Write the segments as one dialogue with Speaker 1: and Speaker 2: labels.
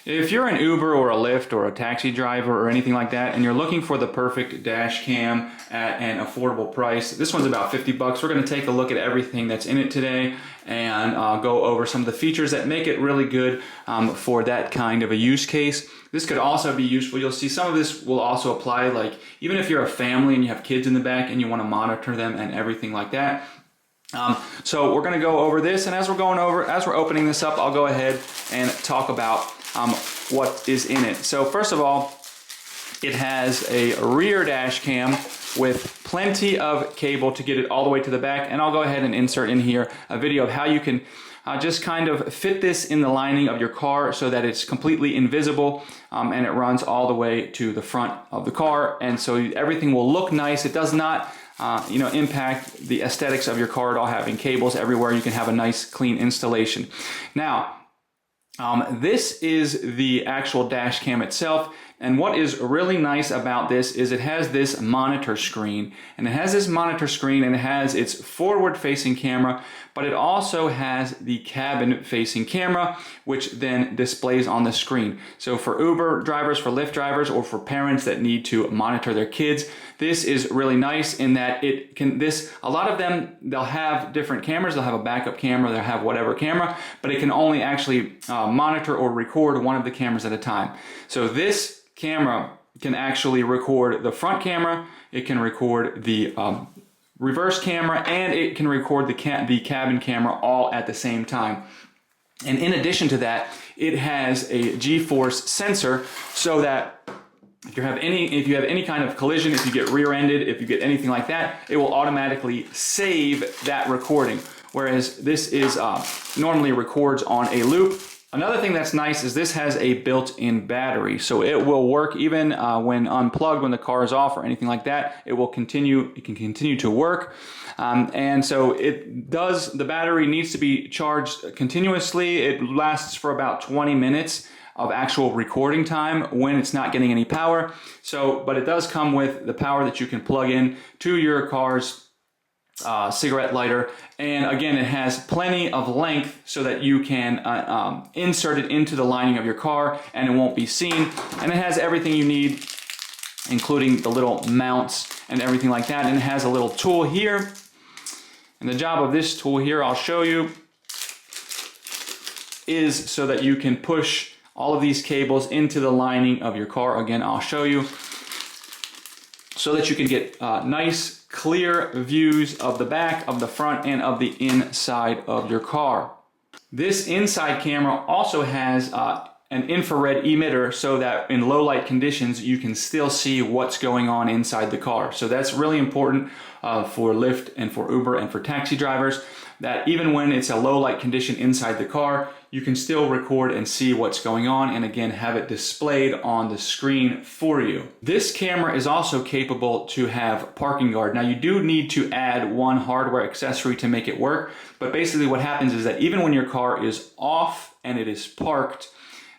Speaker 1: If you're an Uber or a Lyft or a taxi driver or anything like that, and you're looking for the perfect dash cam at an affordable price, this one's about 50 bucks. We're going to take a look at everything that's in it today and go over some of the features that make it really good for that kind of a use case. This could also be useful. You'll see some of this will also apply, like even if you're a family and you have kids in the back and you want to monitor them and everything like that. So we're going to go over this, and as we're opening this up, I'll go ahead and talk about what is in it. So first of all, it has a rear dash cam with plenty of cable to get it all the way to the back, and I'll go ahead and insert in here a video of how you can just kind of fit this in the lining of your car so that it's completely invisible, and it runs all the way to the front of the car, and so everything will look nice. It does not impact the aesthetics of your car at all, having cables everywhere. You can have a nice clean installation. Now, this is the actual dash cam itself, and what is really nice about this is it has this monitor screen, and it has its forward-facing camera, but it also has the cabin-facing camera, which then displays on the screen. So for Uber drivers, for Lyft drivers, or for parents that need to monitor their kids, this is really nice in that it can, a lot of them, they'll have different cameras. They'll have a backup camera, they'll have whatever camera, but it can only actually monitor or record one of the cameras at a time. So this camera can actually record the front camera, it can record the reverse camera, and it can record the cabin camera all at the same time. And in addition to that, it has a G-force sensor so that if you have any kind of collision, if you get rear-ended, if you get anything like that, it will automatically save that recording. Whereas this is normally records on a loop. Another thing that's nice is this has a built-in battery, so it will work even when unplugged, when the car is off or anything like that. It can continue to work, and so the battery needs to be charged continuously. It lasts for about 20 minutes of actual recording time when it's not getting any power. So, but it does come with the power that you can plug in to your car's cigarette lighter, and again, it has plenty of length so that you can insert it into the lining of your car and it won't be seen. And it has everything you need, including the little mounts and everything like that. And it has a little tool here, and the job of this tool here, I'll show you, is so that you can push all of these cables into the lining of your car. Again, I'll show you, so that you can get nice, clear views of the back, of the front, and of the inside of your car. This inside camera also has an infrared emitter so that in low light conditions you can still see what's going on inside the car. So that's really important for Lyft and for Uber and for taxi drivers, that even when it's a low light condition inside the car, you can still record and see what's going on, and again have it displayed on the screen for you. This camera is also capable to have parking guard. Now you do need to add one hardware accessory to make it work, but basically what happens is that even when your car is off and it is parked,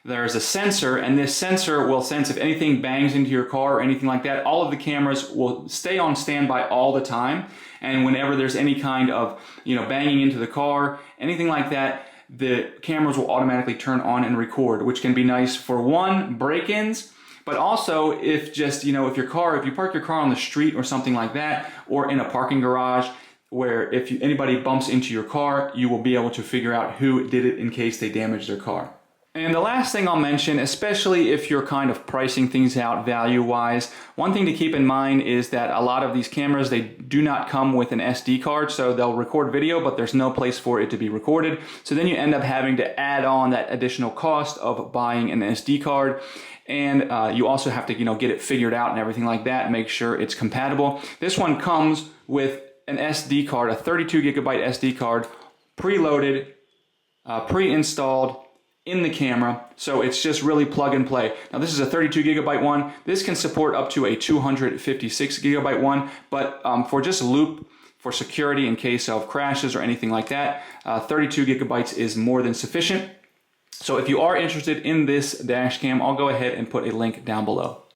Speaker 1: there's a sensor, and this sensor will sense if anything bangs into your car or anything like that. All of the cameras will stay on standby all the time, and whenever there's any kind of banging into the car, anything like that, the cameras will automatically turn on and record, which can be nice for one, break-ins, but also if just, if you park your car on the street or something like that, or in a parking garage, where if anybody bumps into your car, you will be able to figure out who did it in case they damaged their car. And the last thing I'll mention, especially if you're kind of pricing things out value-wise, one thing to keep in mind is that a lot of these cameras, they do not come with an SD card, so they'll record video, but there's no place for it to be recorded. So then you end up having to add on that additional cost of buying an SD card. And you also have to, get it figured out and everything like that, make sure it's compatible. This one comes with an SD card, a 32 gigabyte SD card, preloaded, pre-installed, in the camera, so it's just really plug and play. Now this is a 32 gigabyte one. This can support up to a 256 gigabyte one, but for just loop, for security in case of crashes or anything like that, 32 gigabytes is more than sufficient. So if you are interested in this dash cam, I'll go ahead and put a link down below.